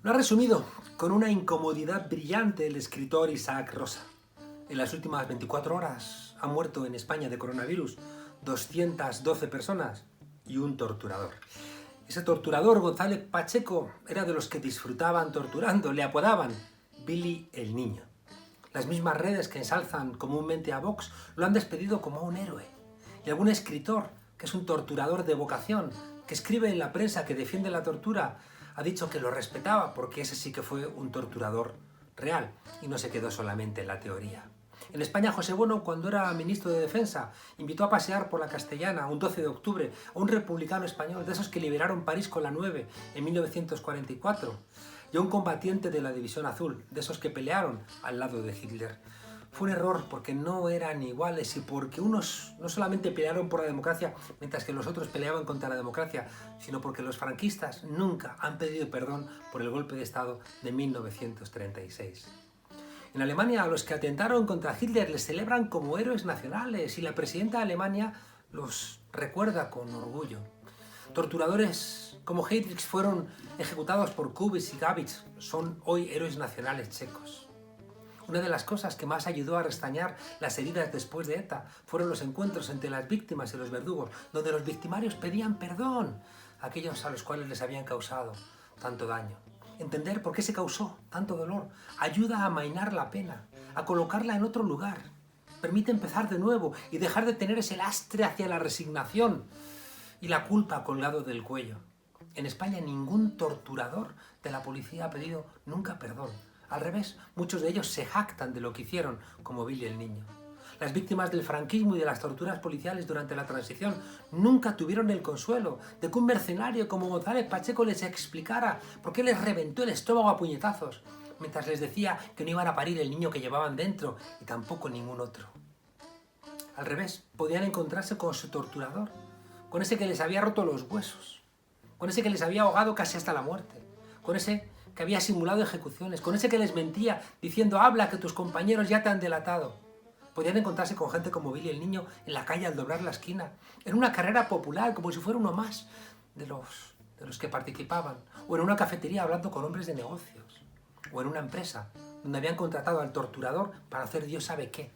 Lo ha resumido con una incomodidad brillante el escritor Isaac Rosa. En las últimas 24 horas han muerto en España de coronavirus 212 personas y un torturador. Ese torturador, González Pacheco, era de los que disfrutaban torturando, le apodaban Billy el Niño. Las mismas redes que ensalzan comúnmente a Vox lo han despedido como a un héroe. Y algún escritor, que es un torturador de vocación, que escribe en la prensa que defiende la tortura, ha dicho que lo respetaba porque ese sí que fue un torturador real y no se quedó solamente en la teoría. En España, José Bueno, cuando era ministro de Defensa, invitó a pasear por la Castellana un 12 de octubre a un republicano español, de esos que liberaron París con la 9 en 1944, y a un combatiente de la División Azul, de esos que pelearon al lado de Hitler. Fue un error porque no eran iguales y porque unos no solamente pelearon por la democracia mientras que los otros peleaban contra la democracia, sino porque los franquistas nunca han pedido perdón por el golpe de Estado de 1936. En Alemania, a los que atentaron contra Hitler les celebran como héroes nacionales y la presidenta de Alemania los recuerda con orgullo. Torturadores como Heydrich fueron ejecutados por Kubis y Gabich, son hoy héroes nacionales checos. Una de las cosas que más ayudó a restañar las heridas después de ETA fueron los encuentros entre las víctimas y los verdugos, donde los victimarios pedían perdón a aquellos a los cuales les habían causado tanto daño. Entender por qué se causó tanto dolor ayuda a amainar la pena, a colocarla en otro lugar. Permite empezar de nuevo y dejar de tener ese lastre hacia la resignación y la culpa colgado del cuello. En España ningún torturador de la policía ha pedido nunca perdón. Al revés, muchos de ellos se jactan de lo que hicieron, como Billy el Niño. Las víctimas del franquismo y de las torturas policiales durante la transición nunca tuvieron el consuelo de que un mercenario como González Pacheco les explicara por qué les reventó el estómago a puñetazos, mientras les decía que no iban a parir el niño que llevaban dentro y tampoco ningún otro. Al revés, podían encontrarse con su torturador, con ese que les había roto los huesos, con ese que les había ahogado casi hasta la muerte, con ese que había simulado ejecuciones, con ese que les mentía diciendo habla que tus compañeros ya te han delatado. Podían encontrarse con gente como Billy el Niño en la calle al doblar la esquina, en una carrera popular como si fuera uno más de los que participaban, o en una cafetería hablando con hombres de negocios, o en una empresa donde habían contratado al torturador para hacer Dios sabe qué.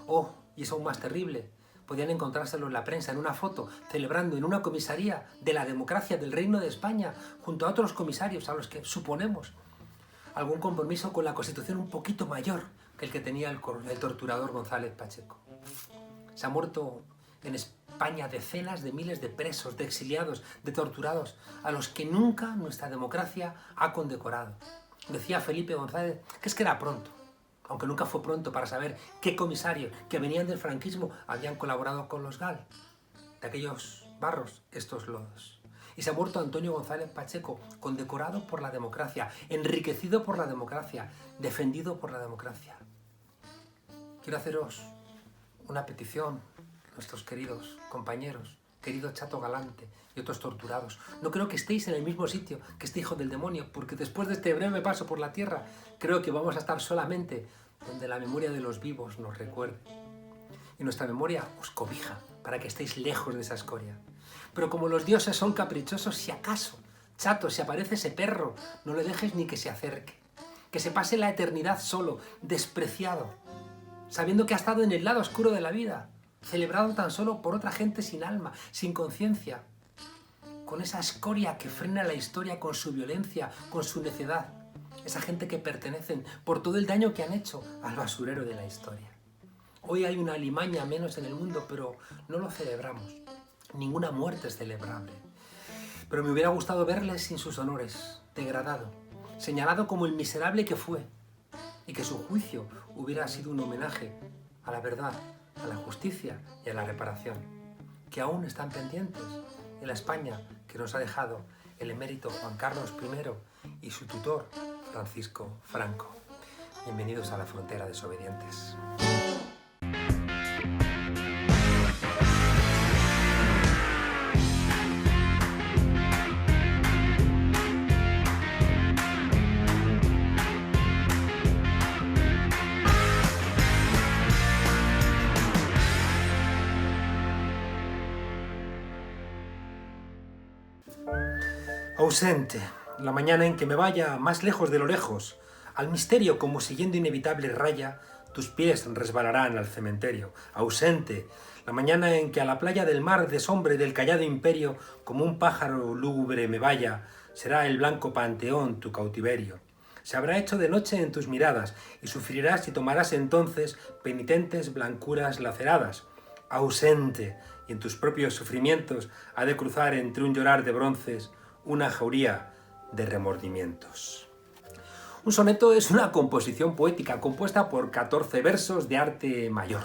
Oh, y es aún más terrible, podían encontrárselo en la prensa, en una foto, celebrando en una comisaría de la democracia del Reino de España, junto a otros comisarios a los que suponemos algún compromiso con la Constitución un poquito mayor que el que tenía el torturador González Pacheco. Se han muerto en España decenas de miles de presos, de exiliados, de torturados, a los que nunca nuestra democracia ha condecorado. Decía Felipe González que es que era pronto, aunque nunca fue pronto para saber qué comisarios que venían del franquismo habían colaborado con los GAL. De aquellos barros, estos lodos. Y se ha muerto Antonio González Pacheco, condecorado por la democracia, enriquecido por la democracia, defendido por la democracia. Quiero haceros una petición, nuestros queridos compañeros, querido Chato Galante y otros torturados. No creo que estéis en el mismo sitio que este hijo del demonio, porque después de este breve paso por la tierra, creo que vamos a estar solamente donde la memoria de los vivos nos recuerde. Y nuestra memoria os cobija para que estéis lejos de esa escoria. Pero como los dioses son caprichosos, si acaso, Chato, si aparece ese perro, no le dejes ni que se acerque. Que se pase la eternidad solo, despreciado, sabiendo que ha estado en el lado oscuro de la vida, celebrado tan solo por otra gente sin alma, sin conciencia, con esa escoria que frena la historia con su violencia, con su necedad. Esa gente que pertenecen por todo el daño que han hecho al basurero de la historia. Hoy hay una alimaña menos en el mundo, pero no lo celebramos. Ninguna muerte es celebrable. Pero me hubiera gustado verles sin sus honores, degradado, señalado como el miserable que fue, y que su juicio hubiera sido un homenaje a la verdad, a la justicia y a la reparación, que aún están pendientes en la España que nos ha dejado el emérito Juan Carlos I y su tutor Francisco Franco. Bienvenidos a la frontera desobedientes. Ausente, la mañana en que me vaya más lejos de lo lejos, al misterio como siguiendo inevitable raya, tus pies resbalarán al cementerio. Ausente, la mañana en que a la playa del mar de sombra del callado imperio, como un pájaro lúgubre me vaya, será el blanco panteón tu cautiverio. Se habrá hecho de noche en tus miradas, y sufrirás y tomarás entonces penitentes blancuras laceradas. Ausente, y en tus propios sufrimientos ha de cruzar entre un llorar de bronces una jauría de remordimientos. Un soneto es una composición poética compuesta por 14 versos de arte mayor,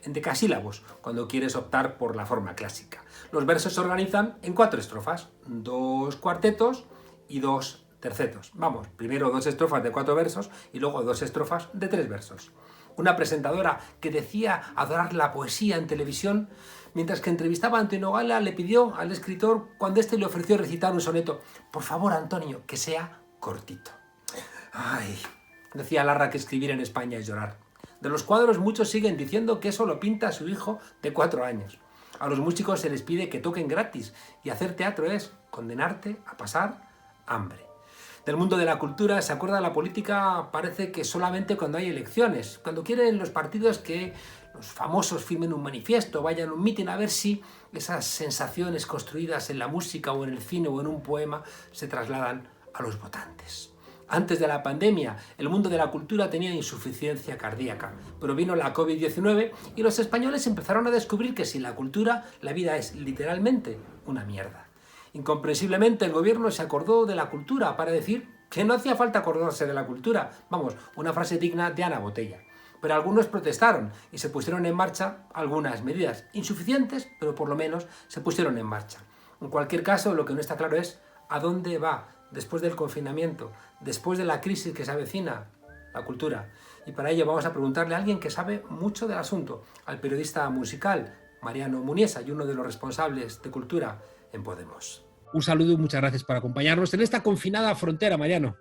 en decasílabos, cuando quieres optar por la forma clásica. Los versos se organizan en 4 estrofas, 2 cuartetos y 2 tercetos. Vamos, primero 2 estrofas de 4 versos y luego 2 estrofas de 3 versos. Una presentadora que decía adorar la poesía en televisión, mientras que entrevistaba a Antonio Gala, le pidió al escritor, cuando éste le ofreció recitar un soneto: por favor, Antonio, que sea cortito. Ay, decía Larra que escribir en España es llorar. De los cuadros muchos siguen diciendo que eso lo pinta su hijo de 4 años. A los músicos se les pide que toquen gratis y hacer teatro es condenarte a pasar hambre. Del mundo de la cultura se acuerda la política, parece que solamente cuando hay elecciones, cuando quieren los partidos que los famosos firmen un manifiesto, vayan a un mitin, a ver si esas sensaciones construidas en la música o en el cine o en un poema se trasladan a los votantes. Antes de la pandemia, el mundo de la cultura tenía insuficiencia cardíaca, pero vino la COVID-19 y los españoles empezaron a descubrir que sin la cultura la vida es literalmente una mierda. Incomprensiblemente el gobierno se acordó de la cultura para decir que no hacía falta acordarse de la cultura. Vamos, una frase digna de Ana Botella. Pero algunos protestaron y se pusieron en marcha algunas medidas, insuficientes, pero por lo menos se pusieron en marcha. En cualquier caso, lo que no está claro es a dónde va, después del confinamiento, después de la crisis que se avecina, la cultura. Y para ello vamos a preguntarle a alguien que sabe mucho del asunto, al periodista musical Mariano Muniesa y uno de los responsables de cultura en Podemos. Un saludo y muchas gracias por acompañarnos en esta confinada frontera, Mariano.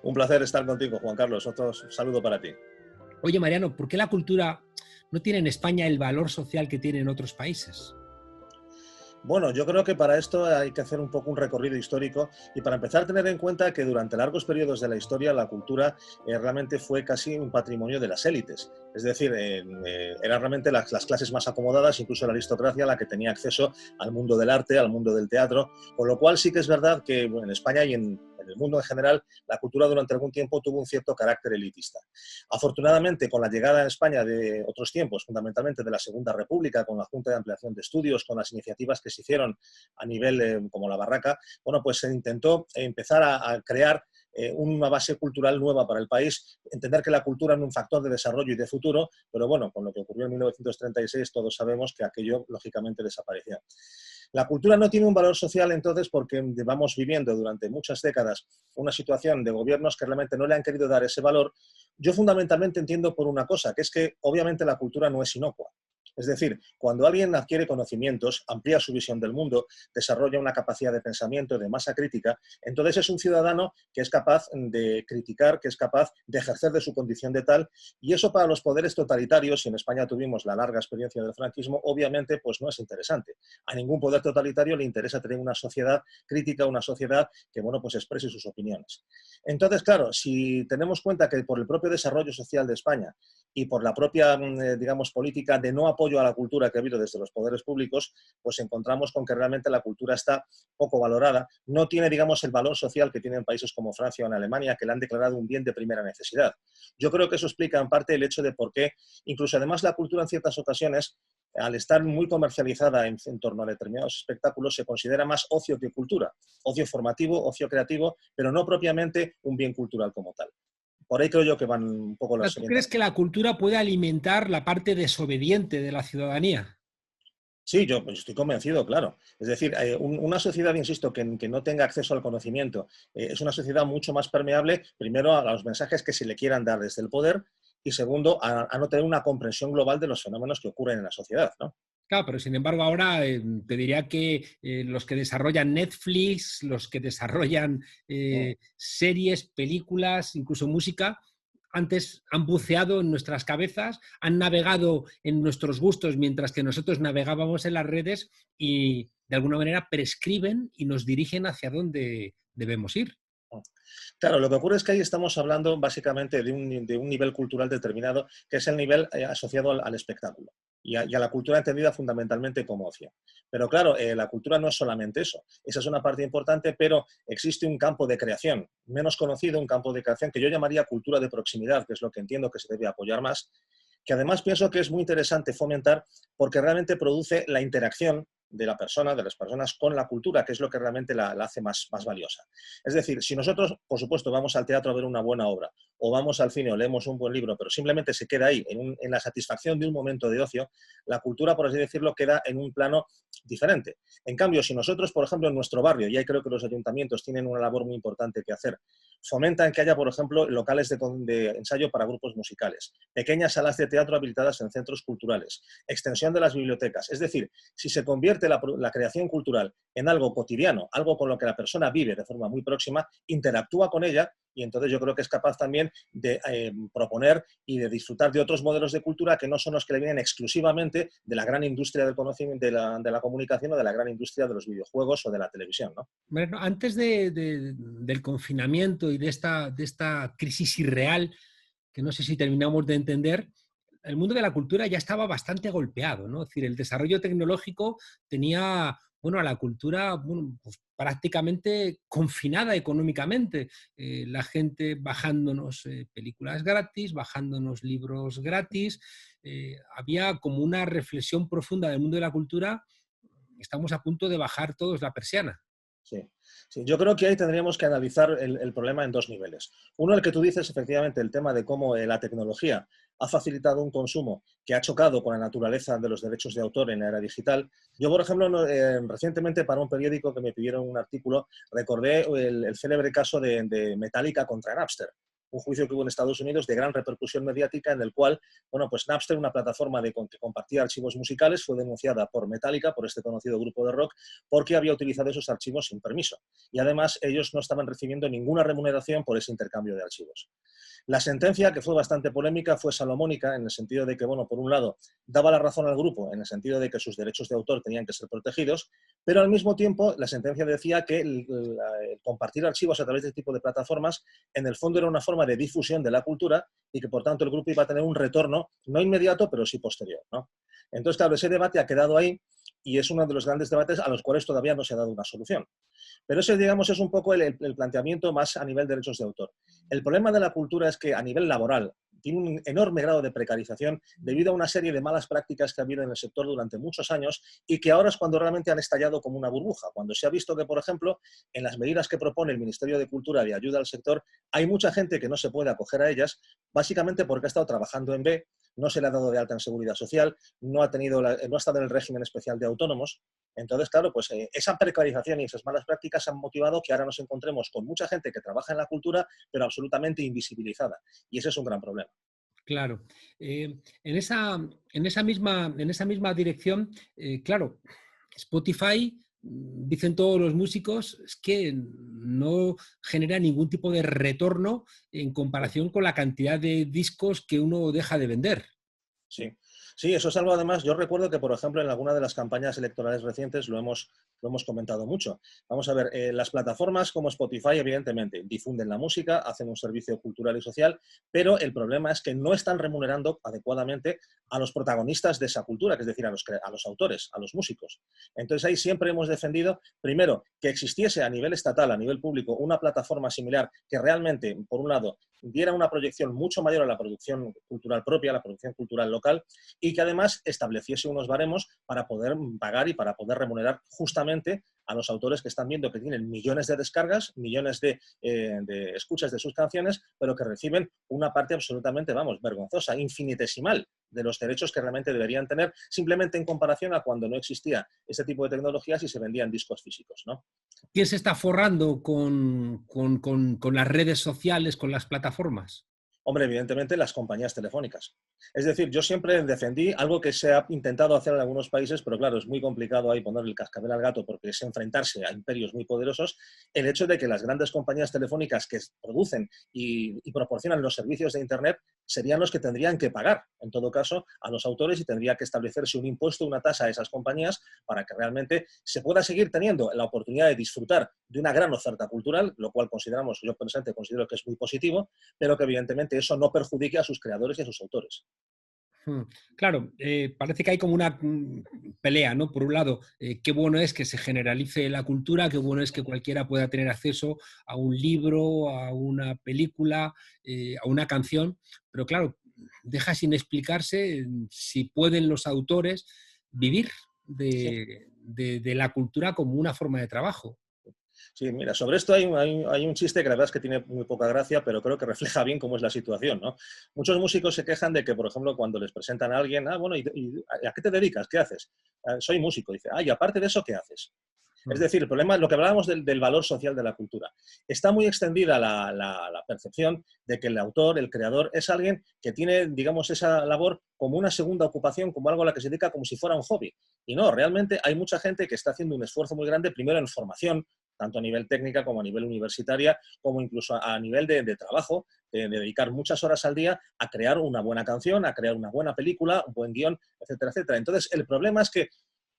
Un placer estar contigo, Juan Carlos. Otro saludo para ti. Oye, Mariano, ¿por qué la cultura no tiene en España el valor social que tiene en otros países? Bueno, yo creo que para esto hay que hacer un poco un recorrido histórico y para empezar a tener en cuenta que durante largos periodos de la historia la cultura realmente fue casi un patrimonio de las élites. Es decir, eran realmente las clases más acomodadas, incluso la aristocracia, la que tenía acceso al mundo del arte, al mundo del teatro, con lo cual sí que es verdad que bueno, en España y en el mundo en general, la cultura durante algún tiempo tuvo un cierto carácter elitista. Afortunadamente, con la llegada en España de otros tiempos, fundamentalmente de la Segunda República, con la Junta de Ampliación de Estudios, con las iniciativas que se hicieron a nivel como la Barraca, bueno, pues se intentó empezar a crear una base cultural nueva para el país, entender que la cultura era un factor de desarrollo y de futuro, pero bueno, con lo que ocurrió en 1936 todos sabemos que aquello lógicamente desapareció. La cultura no tiene un valor social entonces porque vamos viviendo durante muchas décadas una situación de gobiernos que realmente no le han querido dar ese valor. Yo fundamentalmente entiendo por una cosa, que es que obviamente la cultura no es inocua. Es decir, cuando alguien adquiere conocimientos, amplía su visión del mundo, desarrolla una capacidad de pensamiento, de masa crítica, entonces es un ciudadano que es capaz de criticar, que es capaz de ejercer de su condición de tal, y eso para los poderes totalitarios, y en España tuvimos la larga experiencia del franquismo, obviamente pues no es interesante. A ningún poder totalitario le interesa tener una sociedad crítica, una sociedad que bueno, pues exprese sus opiniones. Entonces, claro, si tenemos cuenta que por el propio desarrollo social de España y por la propia, digamos, política de no apoyo a la cultura que ha habido desde los poderes públicos, pues encontramos con que realmente la cultura está poco valorada, no tiene, digamos, el valor social que tienen países como Francia o en Alemania, que le han declarado un bien de primera necesidad. Yo creo que eso explica en parte el hecho de por qué, incluso además la cultura en ciertas ocasiones, al estar muy comercializada en torno a determinados espectáculos, se considera más ocio que cultura, ocio formativo, ocio creativo, pero no propiamente un bien cultural como tal. Por ahí creo yo que van un poco las... ¿Tú crees que la cultura puede alimentar la parte desobediente de la ciudadanía? Sí, yo estoy convencido, claro. Es decir, una sociedad, insisto, que no tenga acceso al conocimiento, es una sociedad mucho más permeable, primero, a los mensajes que se le quieran dar desde el poder y segundo, a no tener una comprensión global de los fenómenos que ocurren en la sociedad, ¿no? Claro, pero sin embargo ahora te diría que los que desarrollan Netflix, los que desarrollan series, películas, incluso música, antes han buceado en nuestras cabezas, han navegado en nuestros gustos mientras que nosotros navegábamos en las redes y de alguna manera prescriben y nos dirigen hacia dónde debemos ir. Claro, lo que ocurre es que ahí estamos hablando básicamente de un nivel cultural determinado, que es el nivel asociado al espectáculo y a la cultura entendida fundamentalmente como ocio. Pero claro, la cultura no es solamente eso. Esa es una parte importante, pero existe un campo de creación menos conocido, un campo de creación que yo llamaría cultura de proximidad, que es lo que entiendo que se debe apoyar más, que además pienso que es muy interesante fomentar porque realmente produce la interacción de la persona, de las personas con la cultura, que es lo que realmente la hace más valiosa. Es decir, si nosotros, por supuesto, vamos al teatro a ver una buena obra, o vamos al cine o leemos un buen libro, pero simplemente se queda ahí, en la satisfacción de un momento de ocio, la cultura, por así decirlo, queda en un plano diferente. En cambio, si nosotros, por ejemplo, en nuestro barrio, y ahí creo que los ayuntamientos tienen una labor muy importante que hacer, fomentan que haya, por ejemplo, locales de ensayo para grupos musicales, pequeñas salas de teatro habilitadas en centros culturales, extensión de las bibliotecas. Es decir, si se convierte la creación cultural en algo cotidiano, algo con lo que la persona vive de forma muy próxima, interactúa con ella y entonces yo creo que es capaz también de proponer y de disfrutar de otros modelos de cultura que no son los que le vienen exclusivamente de la gran industria del conocimiento, de la comunicación o de la gran industria de los videojuegos o de la televisión, ¿no? Bueno, antes del confinamiento y de esta crisis irreal, que no sé si terminamos de entender, el mundo de la cultura ya estaba bastante golpeado, ¿no? Es decir, el desarrollo tecnológico tenía, bueno, a la cultura, bueno, pues prácticamente confinada económicamente. La gente bajándonos películas gratis, bajándonos libros gratis. Había como una reflexión profunda del mundo de la cultura. Estamos a punto de bajar todos la persiana. Sí. Sí, yo creo que ahí tendríamos que analizar el problema en dos niveles. Uno, el que tú dices, efectivamente, el tema de cómo la tecnología ha facilitado un consumo que ha chocado con la naturaleza de los derechos de autor en la era digital. Yo, por ejemplo, recientemente para un periódico que me pidieron un artículo, recordé el célebre caso de Metallica contra Napster, un juicio que hubo en Estados Unidos de gran repercusión mediática en el cual, bueno, pues Napster, una plataforma que compartía archivos musicales, fue denunciada por Metallica, por este conocido grupo de rock, porque había utilizado esos archivos sin permiso. Y además ellos no estaban recibiendo ninguna remuneración por ese intercambio de archivos. La sentencia, que fue bastante polémica, fue salomónica en el sentido de que, bueno, por un lado, daba la razón al grupo en el sentido de que sus derechos de autor tenían que ser protegidos, pero al mismo tiempo la sentencia decía que el compartir archivos a través de este tipo de plataformas en el fondo era una forma de difusión de la cultura y que por tanto el grupo iba a tener un retorno, no inmediato, pero sí posterior, ¿no? Entonces, claro, ese debate ha quedado ahí y es uno de los grandes debates a los cuales todavía no se ha dado una solución. Pero ese, digamos, es un poco el planteamiento más a nivel de derechos de autor. El problema de la cultura es que a nivel laboral tiene un enorme grado de precarización debido a una serie de malas prácticas que ha habido en el sector durante muchos años y que ahora es cuando realmente han estallado como una burbuja. Cuando se ha visto que, por ejemplo, en las medidas que propone el Ministerio de Cultura de ayuda al sector, hay mucha gente que no se puede acoger a ellas, básicamente porque ha estado trabajando en B, no se le ha dado de alta en seguridad social, no ha estado en el régimen especial de autónomos. Entonces, claro, pues esa precarización y esas malas prácticas han motivado que ahora nos encontremos con mucha gente que trabaja en la cultura, pero absolutamente invisibilizada. Y ese es un gran problema. Claro. En esa misma dirección, claro, Spotify, dicen todos los músicos, es que no genera ningún tipo de retorno en comparación con la cantidad de discos que uno deja de vender. Sí, sí, eso es algo además, yo recuerdo que, por ejemplo, en alguna de las campañas electorales recientes lo hemos comentado mucho. Vamos a ver, las plataformas como Spotify, evidentemente, difunden la música, hacen un servicio cultural y social, pero el problema es que no están remunerando adecuadamente a los protagonistas de esa cultura, que es decir, a los autores, a los músicos. Entonces ahí siempre hemos defendido, primero, que existiese a nivel estatal, a nivel público, una plataforma similar que realmente, por un lado, diera una proyección mucho mayor a la producción cultural propia, a la producción cultural local, y que además estableciese unos baremos para poder pagar y para poder remunerar justamente a los autores que están viendo que tienen millones de descargas, millones de escuchas de sus canciones, pero que reciben una parte absolutamente, vamos, vergonzosa, infinitesimal de los derechos que realmente deberían tener, simplemente en comparación a cuando no existía este tipo de tecnologías y se vendían discos físicos, ¿no? ¿Quién se está forrando con las redes sociales, con las plataformas? Hombre, evidentemente las compañías telefónicas. Es decir, yo siempre defendí algo que se ha intentado hacer en algunos países, pero claro, es muy complicado ahí poner el cascabel al gato porque es enfrentarse a imperios muy poderosos, el hecho de que las grandes compañías telefónicas que producen y proporcionan los servicios de Internet serían los que tendrían que pagar, en todo caso, a los autores y tendría que establecerse un impuesto, una tasa a esas compañías para que realmente se pueda seguir teniendo la oportunidad de disfrutar de una gran oferta cultural, lo cual consideramos, yo personalmente considero que es muy positivo, pero que evidentemente eso no perjudique a sus creadores y a sus autores. Mm. Claro, parece que hay como una pelea, ¿no? Por un lado, qué bueno es que se generalice la cultura, qué bueno es que cualquiera pueda tener acceso a un libro, a una película, a una canción, pero claro, deja sin explicarse si pueden los autores vivir Sí. de la cultura como una forma de trabajo. Sí, mira, sobre esto hay un chiste que la verdad es que tiene muy poca gracia, pero creo que refleja bien cómo es la situación, ¿no? Muchos músicos se quejan de que, por ejemplo, cuando les presentan a alguien, bueno, ¿y a qué te dedicas? ¿Qué haces? Soy músico. Dice, y aparte de eso, ¿qué haces? Es Mm. decir, el problema, lo que hablábamos del valor social de la cultura. Está muy extendida la percepción de que el autor, el creador, es alguien que tiene, digamos, esa labor como una segunda ocupación, como algo a la que se dedica como si fuera un hobby. Y no, realmente hay mucha gente que está haciendo un esfuerzo muy grande, primero en formación, tanto a nivel técnica como a nivel universitaria, como incluso a nivel de trabajo, de dedicar muchas horas al día a crear una buena canción, a crear una buena película, un buen guión, etcétera, etcétera. Entonces, el problema es que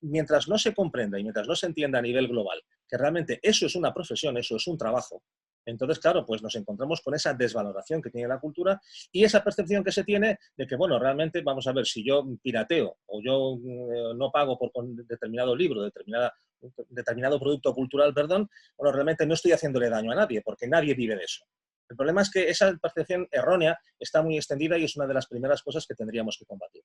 mientras no se comprenda y mientras no se entienda a nivel global que realmente eso es una profesión, eso es un trabajo, entonces, claro, pues nos encontramos con esa desvaloración que tiene la cultura y esa percepción que se tiene de que, bueno, realmente, vamos a ver, si yo pirateo o yo no pago por determinado libro, determinado producto cultural, perdón, bueno, realmente no estoy haciéndole daño a nadie, porque nadie vive de eso. El problema es que esa percepción errónea está muy extendida y es una de las primeras cosas que tendríamos que combatir.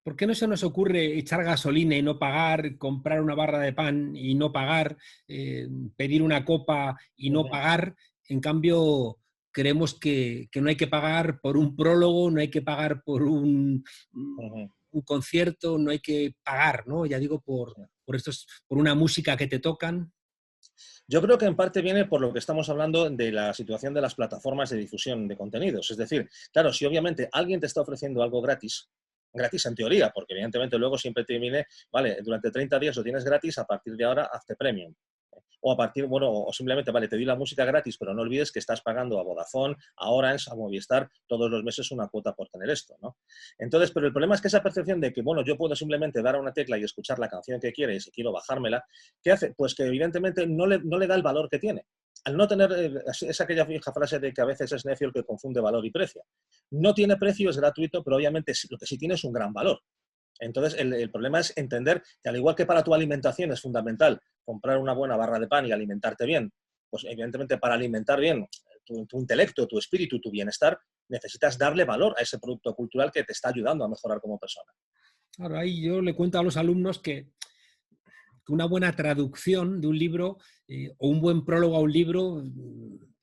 ¿Por qué no se nos ocurre echar gasolina y no pagar, comprar una barra de pan y no pagar, eh, pedir una copa y Uh no -huh, pagar? En cambio, creemos que no hay que pagar por un prólogo, no hay que pagar por uh -huh. un concierto, no hay que pagar, ¿no? Ya digo, por una música que te tocan. Yo creo que en parte viene por lo que estamos hablando de la situación de las plataformas de difusión de contenidos. Es decir, claro, si obviamente alguien te está ofreciendo algo gratis, gratis en teoría, porque evidentemente luego siempre te viene, vale, durante 30 días lo tienes gratis, a partir de ahora hazte premium. O a partir, bueno, o simplemente, vale, te di la música gratis, pero no olvides que estás pagando a Vodafone, a Orange, a Movistar, todos los meses una cuota por tener esto, ¿no? Entonces, pero el problema es que esa percepción de que, bueno, yo puedo simplemente dar a una tecla y escuchar la canción que quiere y si quiero bajármela, ¿qué hace? Pues que evidentemente no le da el valor que tiene. Al no tener, es aquella vieja frase de que a veces es necio el que confunde valor y precio. No tiene precio, es gratuito, pero obviamente lo que sí tiene es un gran valor. Entonces, el problema es entender que al igual que para tu alimentación es fundamental comprar una buena barra de pan y alimentarte bien, pues evidentemente para alimentar bien tu intelecto, tu espíritu, tu bienestar, necesitas darle valor a ese producto cultural que te está ayudando a mejorar como persona. Claro, ahí yo le cuento a los alumnos que una buena traducción de un libro o un buen prólogo a un libro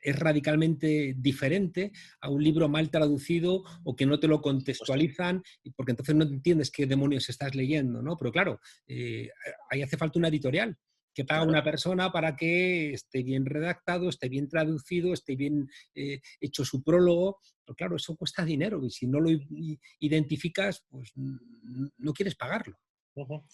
es radicalmente diferente a un libro mal traducido o que no te lo Pues, contextualizan, porque entonces no entiendes qué demonios estás leyendo, ¿no? Pero claro, ahí hace falta una editorial que paga claro. una persona para que esté bien redactado, esté bien traducido, esté bien hecho su prólogo. Pero claro, eso cuesta dinero y si no lo identificas, pues no quieres pagarlo. Ujú.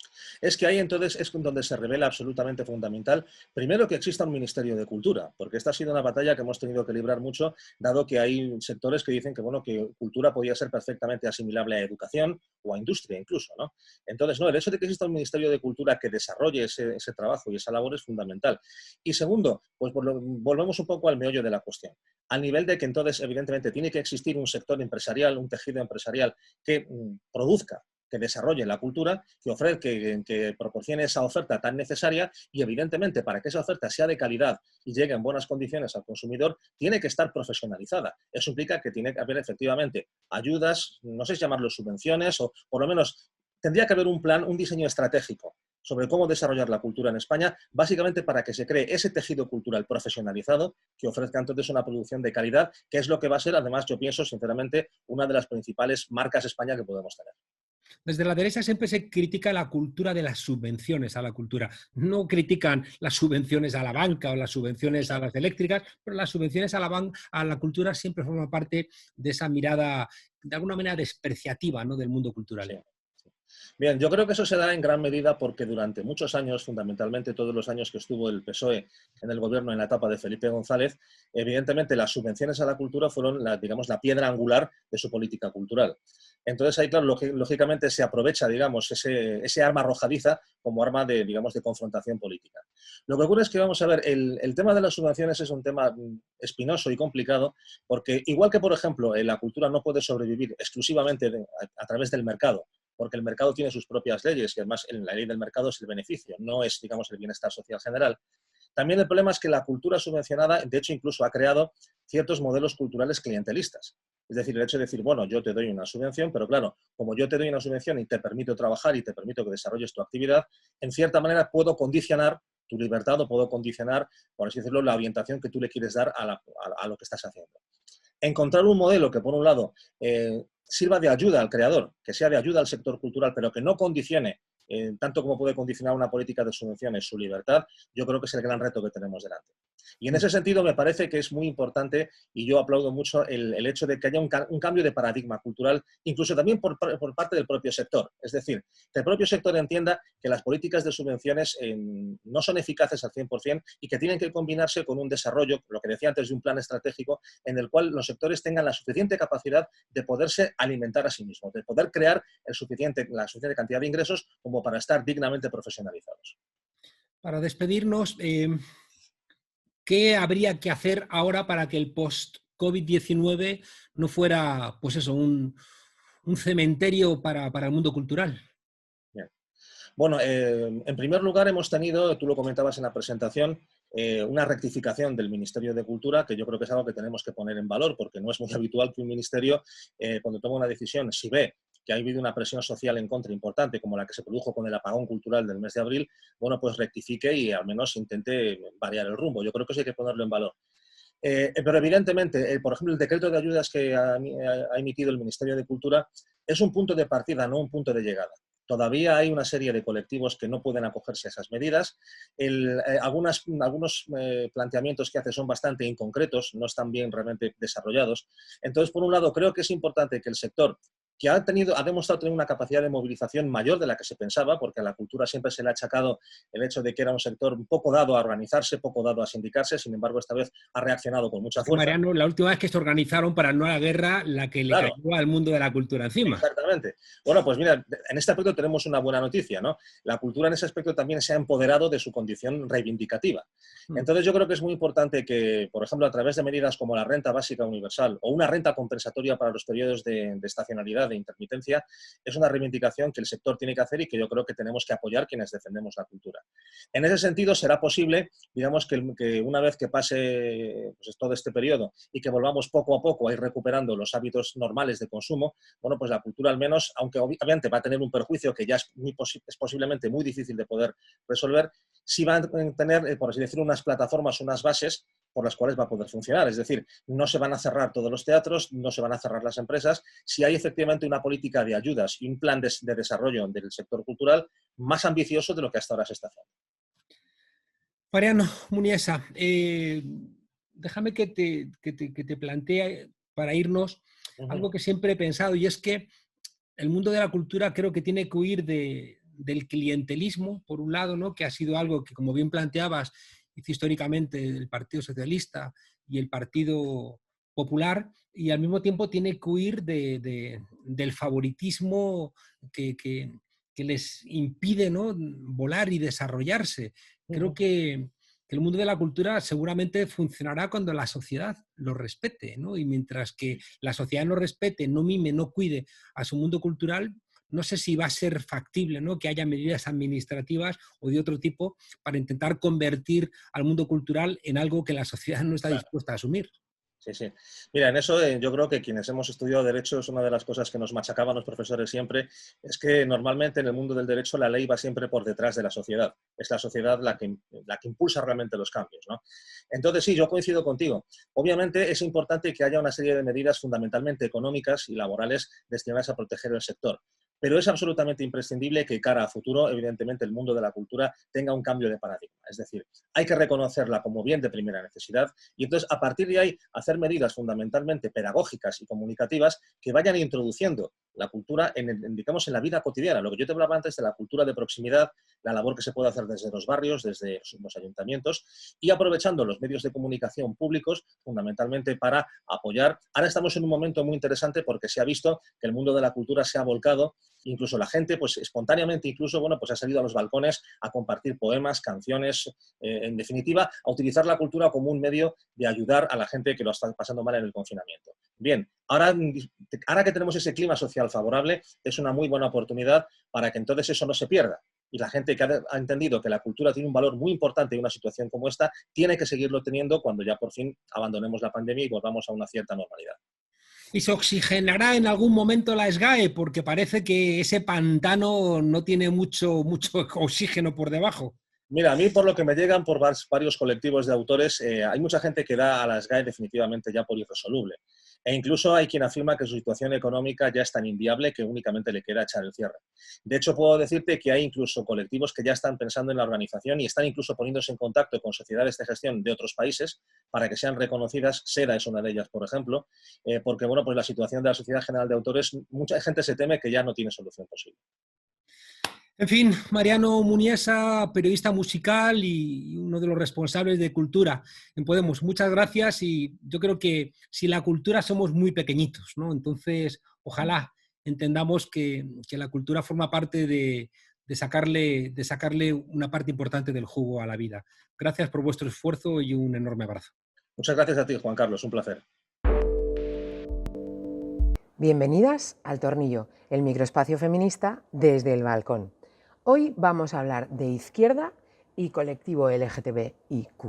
Es que ahí entonces es donde se revela absolutamente fundamental, primero que exista un Ministerio de Cultura, porque esta ha sido una batalla que hemos tenido que librar mucho, dado que hay sectores que dicen que, bueno, que cultura podía ser perfectamente asimilable a educación o a industria incluso, ¿no? Entonces, no, el hecho de que exista un Ministerio de Cultura que desarrolle ese trabajo y esa labor es fundamental. Y segundo, pues volvemos un poco al meollo de la cuestión, al nivel de que entonces, evidentemente, tiene que existir un sector empresarial, un tejido empresarial que produzca, que desarrolle la cultura, que ofrezca, que proporcione esa oferta tan necesaria y evidentemente para que esa oferta sea de calidad y llegue en buenas condiciones al consumidor, tiene que estar profesionalizada. Eso implica que tiene que haber efectivamente ayudas, no sé si llamarlo subvenciones o por lo menos tendría que haber un plan, un diseño estratégico sobre cómo desarrollar la cultura en España, básicamente para que se cree ese tejido cultural profesionalizado que ofrezca entonces una producción de calidad, que es lo que va a ser, además, yo pienso, sinceramente, una de las principales marcas España que podemos tener. Desde la derecha siempre se critica la cultura de las subvenciones a la cultura. No critican las subvenciones a la banca o las subvenciones a las eléctricas, pero las subvenciones a a la cultura siempre forman parte de esa mirada, de alguna manera, despreciativa, ¿no?, del mundo cultural. Sí. Bien, yo creo que eso se da en gran medida porque durante muchos años, fundamentalmente todos los años que estuvo el PSOE en el gobierno en la etapa de Felipe González, evidentemente las subvenciones a la cultura fueron, digamos, la piedra angular de su política cultural. Entonces ahí, claro, lógicamente se aprovecha, digamos, ese arma arrojadiza como arma de, digamos, de confrontación política. Lo que ocurre es que, vamos a ver, el tema de las subvenciones es un tema espinoso y complicado porque, igual que, por ejemplo, la cultura no puede sobrevivir exclusivamente a través del mercado, porque el mercado tiene sus propias leyes y además la ley del mercado es el beneficio, no es, digamos, el bienestar social general. También el problema es que la cultura subvencionada, de hecho, incluso ha creado ciertos modelos culturales clientelistas. Es decir, el hecho de decir, bueno, yo te doy una subvención, pero claro, como yo te doy una subvención y te permito trabajar y te permito que desarrolles tu actividad, en cierta manera puedo condicionar tu libertad o puedo condicionar, por así decirlo, la orientación que tú le quieres dar a lo que estás haciendo. Encontrar un modelo que, por un lado, sirva de ayuda al creador, que sea de ayuda al sector cultural, pero que no condicione, tanto como puede condicionar una política de subvenciones, su libertad, yo creo que es el gran reto que tenemos delante. Y en ese sentido me parece que es muy importante, y yo aplaudo mucho el hecho de que haya un cambio de paradigma cultural, incluso también por parte del propio sector. Es decir, que el propio sector entienda que las políticas de subvenciones no son eficaces al 100% y que tienen que combinarse con un desarrollo, lo que decía antes, de un plan estratégico en el cual los sectores tengan la suficiente capacidad de poderse alimentar a sí mismos, de poder crear la suficiente cantidad de ingresos como para estar dignamente profesionalizados. Para despedirnos, ¿qué habría que hacer ahora para que el post-COVID-19 no fuera, pues eso, un cementerio para el mundo cultural? Bien. Bueno, en primer lugar hemos tenido, tú lo comentabas en la presentación, una rectificación del Ministerio de Cultura, que yo creo que es algo que tenemos que poner en valor, porque no es muy habitual que un ministerio, cuando toma una decisión, si ve que ha habido una presión social en contra importante, como la que se produjo con el apagón cultural del mes de abril, bueno, pues rectifique y al menos intente variar el rumbo. Yo creo que eso hay que ponerlo en valor. Pero evidentemente, por ejemplo, el decreto de ayudas que ha emitido el Ministerio de Cultura es un punto de partida, no un punto de llegada. Todavía hay una serie de colectivos que no pueden acogerse a esas medidas. Algunos planteamientos que hace son bastante inconcretos, no están bien realmente desarrollados. Entonces, por un lado, creo que es importante que el sector, que ha demostrado tener una capacidad de movilización mayor de la que se pensaba, porque a la cultura siempre se le ha achacado el hecho de que era un sector poco dado a organizarse, poco dado a sindicarse, sin embargo, esta vez ha reaccionado con mucha fuerza. Mariano, la última vez que se organizaron para no a la guerra, la que le cayó al mundo de la cultura encima. Exactamente. Bueno, pues mira, en este aspecto tenemos una buena noticia, ¿no? La cultura en ese aspecto también se ha empoderado de su condición reivindicativa. Entonces yo creo que es muy importante que, por ejemplo, a través de medidas como la renta básica universal o una renta compensatoria para los periodos de estacionalidad, de intermitencia, es una reivindicación que el sector tiene que hacer y que yo creo que tenemos que apoyar quienes defendemos la cultura. En ese sentido, será posible, digamos, que una vez que pase pues, todo este periodo y que volvamos poco a poco a ir recuperando los hábitos normales de consumo, bueno, pues la cultura al menos, aunque obviamente va a tener un perjuicio que ya es posiblemente muy difícil de poder resolver, sí va a tener, por así decirlo, unas plataformas, unas bases por las cuales va a poder funcionar. Es decir, no se van a cerrar todos los teatros, no se van a cerrar las empresas, si hay efectivamente una política de ayudas y un plan de desarrollo del sector cultural más ambicioso de lo que hasta ahora se está haciendo. Mariano Muniesa, déjame que te plantee para irnos algo que siempre he pensado, y es que el mundo de la cultura creo que tiene que huir del clientelismo, por un lado, ¿no?, que ha sido algo que, como bien planteabas, hizo históricamente el Partido Socialista y el Partido Popular, y al mismo tiempo tiene que huir del favoritismo que les impide, ¿no?, volar y desarrollarse. Creo que el mundo de la cultura seguramente funcionará cuando la sociedad lo respete, ¿no? Y mientras que la sociedad no respete, no mime, no cuide a su mundo cultural, no sé si va a ser factible, ¿no?, que haya medidas administrativas o de otro tipo para intentar convertir al mundo cultural en algo que la sociedad no está dispuesta a asumir. Sí, sí. Mira, en eso yo creo que quienes hemos estudiado Derecho es una de las cosas que nos machacaban los profesores siempre, es que normalmente en el mundo del derecho la ley va siempre por detrás de la sociedad. Es la sociedad la que impulsa realmente los cambios, ¿no? Entonces sí, yo coincido contigo. Obviamente es importante que haya una serie de medidas fundamentalmente económicas y laborales destinadas a proteger el sector. pero es absolutamente imprescindible que cara a futuro, evidentemente, el mundo de la cultura tenga un cambio de paradigma. Es decir, hay que reconocerla como bien de primera necesidad y entonces a partir de ahí hacer medidas fundamentalmente pedagógicas y comunicativas que vayan introduciendo la cultura digamos, en la vida cotidiana. Lo que yo te hablaba antes de la cultura de proximidad, la labor que se puede hacer desde los barrios, desde los ayuntamientos y aprovechando los medios de comunicación públicos fundamentalmente para apoyar. Ahora estamos en un momento muy interesante porque se ha visto que el mundo de la cultura se ha volcado, incluso la gente pues espontáneamente incluso bueno pues ha salido a los balcones a compartir poemas, canciones, en definitiva a utilizar la cultura como un medio de ayudar a la gente que lo está pasando mal en el confinamiento. Bien, ahora que tenemos ese clima social favorable es una muy buena oportunidad para que entonces eso no se pierda. Y la gente que ha entendido que la cultura tiene un valor muy importante en una situación como esta, tiene que seguirlo teniendo cuando ya por fin abandonemos la pandemia y volvamos a una cierta normalidad. ¿Y se oxigenará en algún momento la SGAE? Porque parece que ese pantano no tiene mucho oxígeno por debajo. Mira, a mí por lo que me llegan por varios colectivos de autores, hay mucha gente que da a la SGAE definitivamente ya por irresoluble. E incluso hay quien afirma que su situación económica ya es tan inviable que únicamente le queda echar el cierre. De hecho, puedo decirte que hay incluso colectivos que ya están pensando en la organización y están incluso poniéndose en contacto con sociedades de gestión de otros países para que sean reconocidas. SEDA es una de ellas, por ejemplo, porque bueno, pues la situación de la Sociedad General de Autores, mucha gente se teme que ya no tiene solución posible. En fin, Mariano Muniesa, periodista musical y uno de los responsables de cultura en Podemos. Muchas gracias y yo creo que sin la cultura somos muy pequeñitos, ¿no? Entonces, ojalá entendamos que la cultura forma parte de sacarle una parte importante del jugo a la vida. Gracias por vuestro esfuerzo y un enorme abrazo. Muchas gracias a ti, Juan Carlos. Un placer. Bienvenidas al Tornillo, el microespacio feminista desde el balcón. Hoy vamos a hablar de izquierda y colectivo LGTBIQ.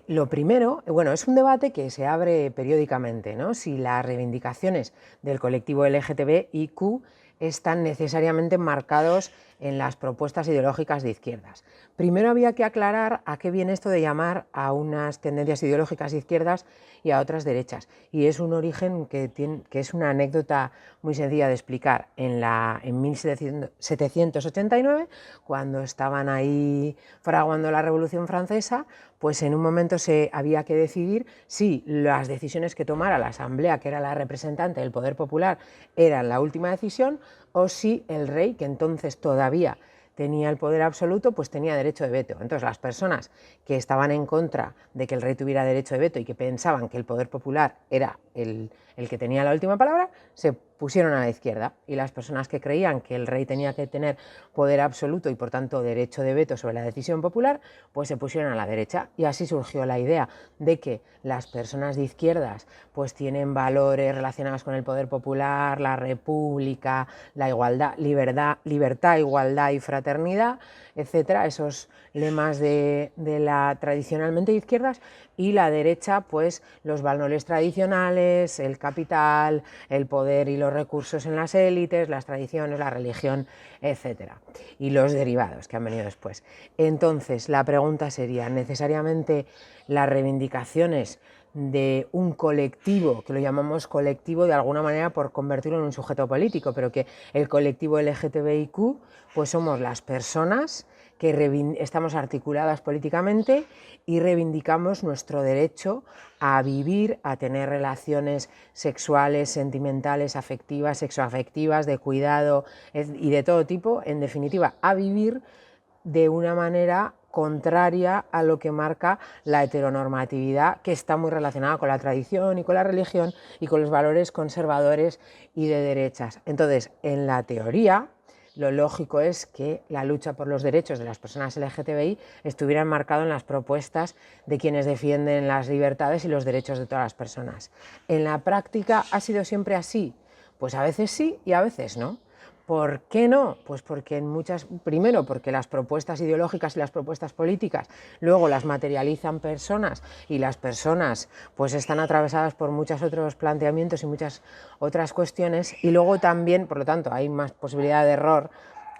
Lo primero, bueno, es un debate que se abre periódicamente, ¿no? Si las reivindicaciones del colectivo LGTBIQ están necesariamente marcados en las propuestas ideológicas de izquierdas. Primero había que aclarar a qué viene esto de llamar a unas tendencias ideológicas de izquierdas y a otras derechas. Y es un origen que es una anécdota muy sencilla de explicar. En 1789, cuando estaban ahí fraguando la Revolución Francesa, pues en un momento se había que decidir si las decisiones que tomara la Asamblea, que era la representante del poder popular, eran la última decisión, o si el rey, que entonces todavía tenía el poder absoluto, pues tenía derecho de veto. Entonces las personas que estaban en contra de que el rey tuviera derecho de veto y que pensaban que el poder popular era el que tenía la última palabra, se pusieron a la izquierda, y las personas que creían que el rey tenía que tener poder absoluto y por tanto derecho de veto sobre la decisión popular, pues se pusieron a la derecha. Y así surgió la idea de que las personas de izquierdas pues tienen valores relacionados con el poder popular, la república, la igualdad, libertad, igualdad y fraternidad, etcétera, esos lemas de la tradicionalmente de izquierdas, y la derecha pues los valores tradicionales, el capital, el poder y los recursos en las élites, las tradiciones, la religión, etcétera, y los derivados que han venido después. Entonces la pregunta sería, ¿necesariamente las reivindicaciones de un colectivo, que lo llamamos colectivo de alguna manera por convertirlo en un sujeto político, pero que el colectivo LGTBIQ pues somos las personas que estamos articuladas políticamente y reivindicamos nuestro derecho a vivir, a tener relaciones sexuales, sentimentales, afectivas, sexoafectivas, de cuidado y de todo tipo, en definitiva, a vivir de una manera contraria a lo que marca la heteronormatividad, que está muy relacionada con la tradición y con la religión y con los valores conservadores y de derechas. Entonces, en la teoría, lo lógico es que la lucha por los derechos de las personas LGTBI estuviera enmarcado en las propuestas de quienes defienden las libertades y los derechos de todas las personas. ¿En la práctica ha sido siempre así? Pues a veces sí y a veces no. ¿Por qué no? Pues porque primero porque las propuestas ideológicas y las propuestas políticas luego las materializan personas, y las personas pues están atravesadas por muchos otros planteamientos y muchas otras cuestiones, y luego también, por lo tanto, hay más posibilidad de error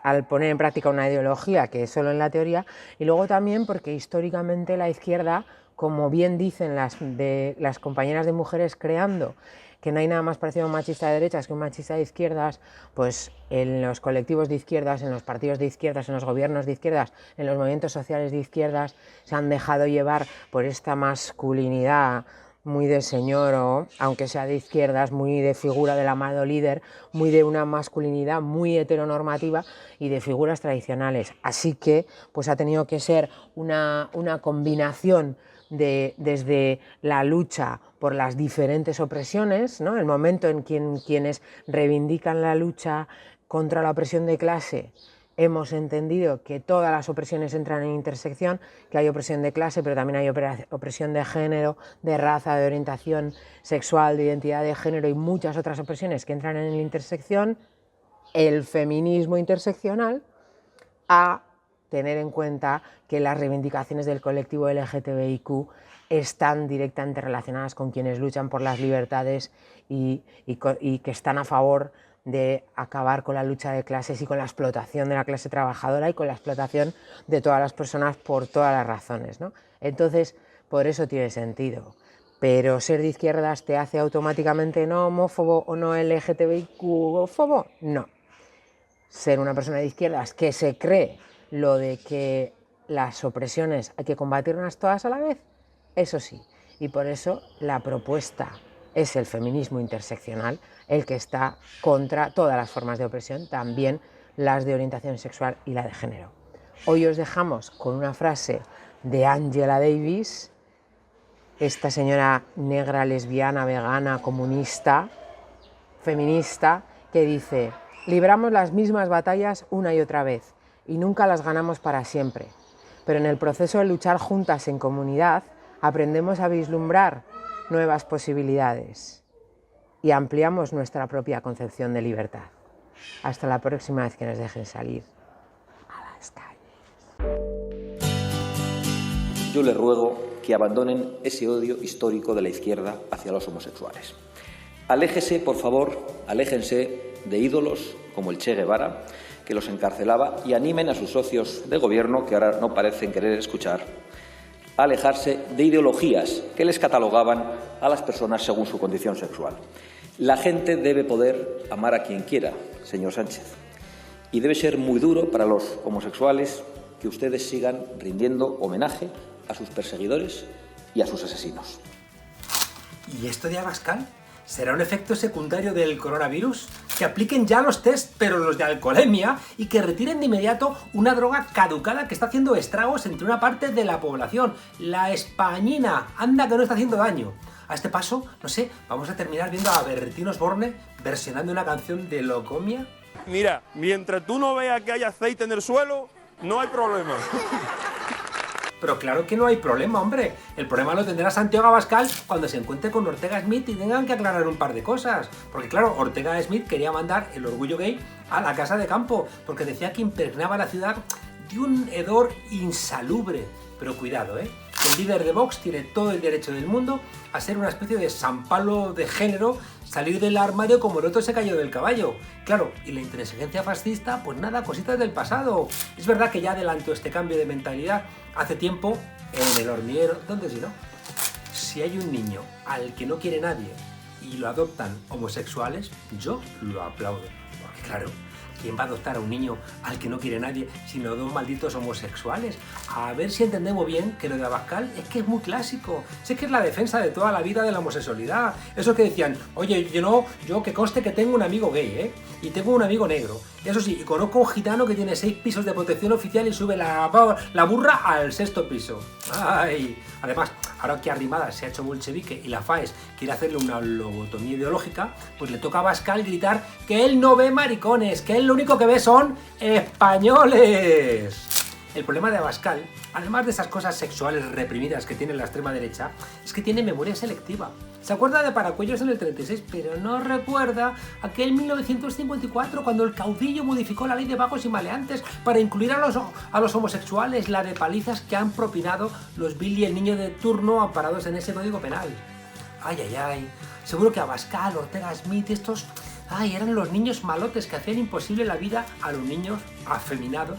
al poner en práctica una ideología que solo en la teoría, y luego también porque históricamente la izquierda, como bien dicen las compañeras de Mujeres Creando, que no hay nada más parecido a un machista de derechas que un machista de izquierdas, pues en los colectivos de izquierdas, en los partidos de izquierdas, en los gobiernos de izquierdas, en los movimientos sociales de izquierdas, se han dejado llevar por esta masculinidad muy de señor, aunque sea de izquierdas, muy de figura del amado líder, muy de una masculinidad muy heteronormativa y de figuras tradicionales. Así que pues ha tenido que ser una combinación desde la lucha por las diferentes opresiones, ¿no? El momento en quienes reivindican la lucha contra la opresión de clase, hemos entendido que todas las opresiones entran en intersección, que hay opresión de clase, pero también hay opresión de género, de raza, de orientación sexual, de identidad de género y muchas otras opresiones que entran en la intersección. El feminismo interseccional a tener en cuenta que las reivindicaciones del colectivo LGTBIQ están directamente relacionadas con quienes luchan por las libertades y que están a favor de acabar con la lucha de clases y con la explotación de la clase trabajadora y con la explotación de todas las personas por todas las razones, ¿no? Entonces, por eso tiene sentido. Pero ser de izquierdas te hace automáticamente no homófobo o no LGTBIQ-ófobo, no. Ser una persona de izquierdas que se cree lo de que las opresiones hay que combatirlas todas a la vez, eso sí. Y por eso la propuesta es el feminismo interseccional, el que está contra todas las formas de opresión, también las de orientación sexual y la de género. Hoy os dejamos con una frase de Angela Davis, esta señora negra, lesbiana, vegana, comunista, feminista, que dice: libramos las mismas batallas una y otra vez y nunca las ganamos para siempre, pero en el proceso de luchar juntas en comunidad aprendemos a vislumbrar nuevas posibilidades y ampliamos nuestra propia concepción de libertad. Hasta la próxima vez que nos dejen salir a las calles. Yo les ruego que abandonen ese odio histórico de la izquierda hacia los homosexuales. Aléjese, por favor, aléjense de ídolos como el Che Guevara, que los encarcelaba, y animen a sus socios de gobierno, que ahora no parecen querer escuchar, a alejarse de ideologías que les catalogaban a las personas según su condición sexual. La gente debe poder amar a quien quiera, señor Sánchez, y debe ser muy duro para los homosexuales que ustedes sigan rindiendo homenaje a sus perseguidores y a sus asesinos. ¿Y esto de Abascal? ¿Será un efecto secundario del coronavirus? Que apliquen ya los test, pero los de alcoholemia, y que retiren de inmediato una droga caducada que está haciendo estragos entre una parte de la población, la españina. Anda que no está haciendo daño. A este paso, no sé, vamos a terminar viendo a Bertín Osborne versionando una canción de Locomia. Mira, mientras tú no veas que hay aceite en el suelo, no hay problema. Pero claro que no hay problema, hombre. El problema lo tendrá Santiago Abascal cuando se encuentre con Ortega Smith y tengan que aclarar un par de cosas. Porque claro, Ortega Smith quería mandar el orgullo gay a la casa de campo, porque decía que impregnaba la ciudad de un hedor insalubre. Pero cuidado, que el líder de Vox tiene todo el derecho del mundo a ser una especie de San Pablo de género, salir del armario como el otro se cayó del caballo. Claro, y la intransigencia fascista, pues nada, cositas del pasado. Es verdad que ya adelantó este cambio de mentalidad hace tiempo en El Hormiguero, ¿dónde si no? Si hay un niño al que no quiere nadie y lo adoptan homosexuales, yo lo aplaudo. Porque claro, ¿quién va a adoptar a un niño al que no quiere nadie sino dos malditos homosexuales? A ver si entendemos bien que lo de Abascal es que es muy clásico. Sé que es la defensa de toda la vida de la homosexualidad. Eso que decían, oye, yo que conste que tengo un amigo gay, y tengo un amigo negro. Eso sí, y conozco un gitano que tiene 6 pisos de protección oficial y sube la burra al 6º piso. Ay. Además, ahora que Arrimadas se ha hecho bolchevique y la FAES quiere hacerle una lobotomía ideológica, pues le toca a Abascal gritar que él no ve maricones, que él lo único que ve son españoles. El problema de Abascal, además de esas cosas sexuales reprimidas que tiene la extrema derecha, es que tiene memoria selectiva. Se acuerda de Paracuellos en el 36, pero no recuerda aquel 1954 cuando el caudillo modificó la ley de vagos y maleantes para incluir a los homosexuales, la de palizas que han propinado los Bill y el niño de turno amparados en ese código penal. Ay, ay, ay. Seguro que Abascal, Ortega Smith, estos... eran los niños malotes que hacían imposible la vida a los niños afeminados,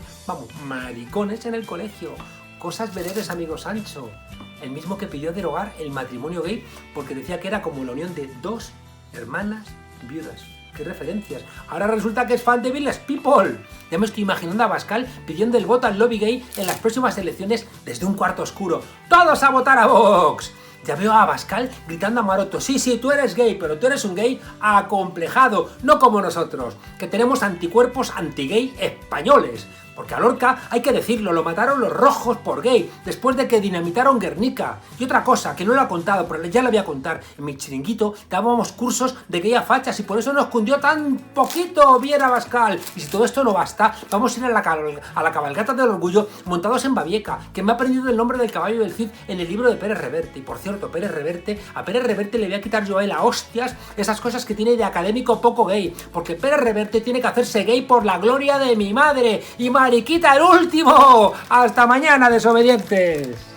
maricones en el colegio. Cosas veredes, amigo Sancho. El mismo que pidió derogar el matrimonio gay porque decía que era como la unión de dos Hermanas viudas. ¡Qué referencias! Ahora resulta que es fan de Village People. Ya me estoy imaginando a Abascal pidiendo el voto al lobby gay en las próximas elecciones desde un cuarto oscuro. ¡Todos a votar a Vox! Ya veo a Abascal gritando a Maroto, sí, tú eres gay, pero tú eres un gay acomplejado, no como nosotros, que tenemos anticuerpos anti-gay españoles. Porque a Lorca, hay que decirlo, lo mataron los rojos por gay, después de que dinamitaron Guernica. Y otra cosa, que no lo ha contado, pero ya lo voy a contar, en mi chiringuito dábamos cursos de gay a fachas y por eso nos cundió tan poquito bien Abascal. Y si todo esto no basta, vamos a ir a la cabalgata del orgullo montados en Babieca, que me ha aprendido el nombre del caballo del Cid en el libro de Pérez Reverte. Y por cierto, a Pérez Reverte le voy a quitar yo a él a hostias esas cosas que tiene de académico poco gay, porque Pérez Reverte tiene que hacerse gay por la gloria de mi madre. Y mariquita el último. ¡Hasta mañana, desobedientes!